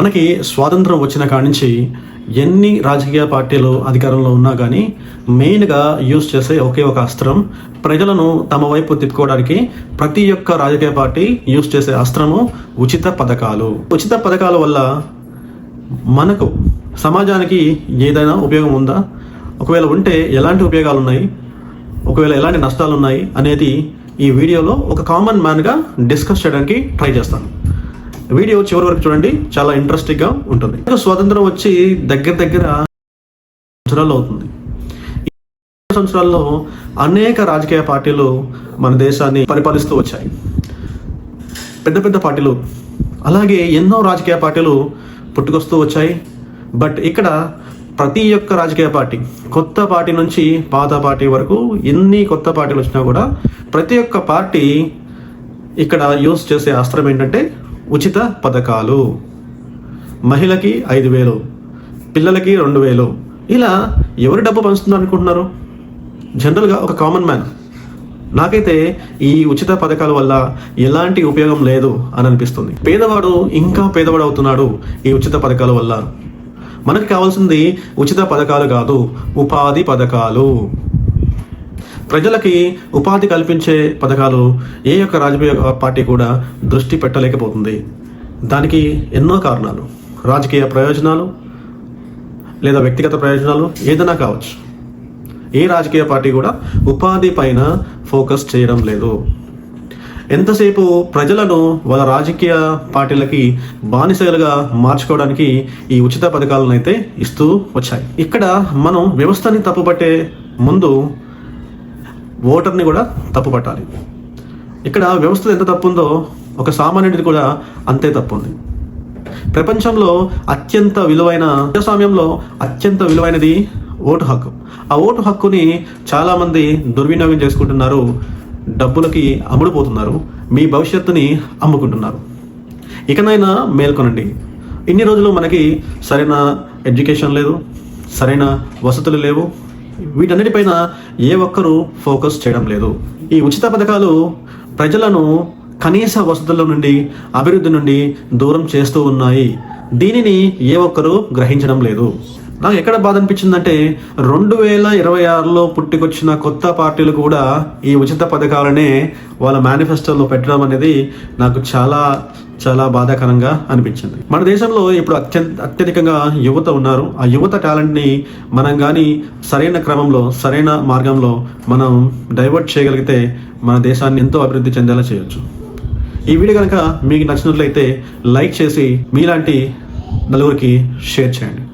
మనకి స్వాతంత్రం వచ్చిన కాడి నుంచి ఎన్ని రాజకీయ పార్టీలు అధికారంలో ఉన్నా కానీ మెయిన్గా యూజ్ చేసే ఒకే ఒక అస్త్రం, ప్రజలను తమ వైపు తిప్పుకోవడానికి ప్రతి ఒక్క రాజకీయ పార్టీ యూజ్ చేసే అస్త్రము ఉచిత పథకాలు. ఉచిత పథకాల వల్ల మనకు సమాజానికి ఏదైనా ఉపయోగం ఉందా, ఒకవేళ ఉంటే ఎలాంటి ఉపయోగాలు ఉన్నాయి, ఒకవేళ ఎలాంటి నష్టాలు ఉన్నాయి అనేది ఈ వీడియోలో ఒక కామన్ మ్యాన్గా డిస్కస్ చేయడానికి ట్రై చేస్తాను. వీడియో చివరి వరకు చూడండి, చాలా ఇంట్రెస్టింగ్గా ఉంటుంది. స్వాతంత్రం వచ్చి దగ్గర సంవత్సరాలు అవుతుంది. ఈ సంవత్సరాల్లో అనేక రాజకీయ పార్టీలు మన దేశాన్ని పరిపాలిస్తూ వచ్చాయి. పెద్ద పెద్ద పార్టీలు, అలాగే ఎన్నో రాజకీయ పార్టీలు పుట్టుకొస్తూ వచ్చాయి. బట్ ఇక్కడ ప్రతి ఒక్క రాజకీయ పార్టీ, కొత్త పార్టీ నుంచి పాత పార్టీ వరకు ఎన్ని కొత్త పార్టీలు వచ్చినా కూడా ప్రతి ఒక్క పార్టీ ఇక్కడ యూజ్ చేసే అస్త్రం ఏంటంటే ఉచిత పథకాలు. మహిళకి 5,000, పిల్లలకి 2,000. ఇలా ఎవరు డబ్బు పంచుతున్నారు అనుకుంటున్నారు? జనరల్గా ఒక కామన్ మ్యాన్ నాకైతే ఈ ఉచిత పథకాల వల్ల ఎలాంటి ఉపయోగం లేదు అని అనిపిస్తుంది. పేదవాడు ఇంకా పేదవాడు అవుతున్నాడు ఈ ఉచిత పథకాల వల్ల. మనకు కావాల్సింది ఉచిత పథకాలు కాదు, ఉపాధి పథకాలు. ప్రజలకి ఉపాధి కల్పించే పథకాలు ఏ యొక్క రాజకీయ పార్టీ కూడా దృష్టి పెట్టలేకపోతుంది. దానికి ఎన్నో కారణాలు, రాజకీయ ప్రయోజనాలు లేదా వ్యక్తిగత ప్రయోజనాలు ఏదైనా కావచ్చు. ఏ రాజకీయ పార్టీ కూడా ఉపాధి పైన ఫోకస్ చేయడం లేదు. ఎంతసేపు ప్రజలను వాళ్ళ రాజకీయ పార్టీలకి బానిసలుగా మార్చుకోవడానికి ఈ ఉచిత పథకాలను అయితే ఇస్తూ వచ్చాయి. ఇక్కడ మనం వ్యవస్థని తప్పుపట్టే ముందు ఓటర్ని కూడా తప్పు పట్టాలి. ఇక్కడ వ్యవస్థ ఎంత తప్పు ఉందో ఒక సామాన్యుడిది కూడా అంతే తప్పు ఉంది. ప్రపంచంలో అత్యంత విలువైన, ప్రజాస్వామ్యంలో అత్యంత విలువైనది ఓటు హక్కు. ఆ ఓటు హక్కుని చాలామంది దుర్వినియోగం చేసుకుంటున్నారు, డబ్బులకి అమ్ముడుపోతున్నారు, మీ భవిష్యత్తుని అమ్ముకుంటున్నారు. ఇకనైనా మేల్కొనండి. ఇన్ని రోజులు మనకి సరైన ఎడ్యుకేషన్ లేదు, సరైన వసతులు లేవు. వీటన్నిటిపైన ఏ ఒక్కరూ ఫోకస్ చేయడం లేదు. ఈ ఉచిత పథకాలు ప్రజలను కనీస వసతుల నుండి, అభివృద్ధి నుండి దూరం చేస్తూ ఉన్నాయి. దీనిని ఏ ఒక్కరూ గ్రహించడం లేదు. నాకు ఎక్కడ బాధ అనిపించిందంటే 2026లో పుట్టుకొచ్చిన కొత్త పార్టీలు కూడా ఈ ఉచిత పథకాలనే వాళ్ళ మేనిఫెస్టోలో పెట్టడం అనేది నాకు చాలా చాలా బాధాకరంగా అనిపించింది. మన దేశంలో ఇప్పుడు అత్యధికంగా యువత ఉన్నారు. ఆ యువత టాలెంట్ని మనం కానీ సరైన క్రమంలో, సరైన మార్గంలో మనం డైవర్ట్ చేయగలిగితే మన దేశాన్ని ఎంతో అభివృద్ధి చెందేలా చేయొచ్చు. ఈ వీడియో కనుక మీకు నచ్చినట్లయితే లైక్ చేసి మీలాంటి నలుగురికి షేర్ చేయండి.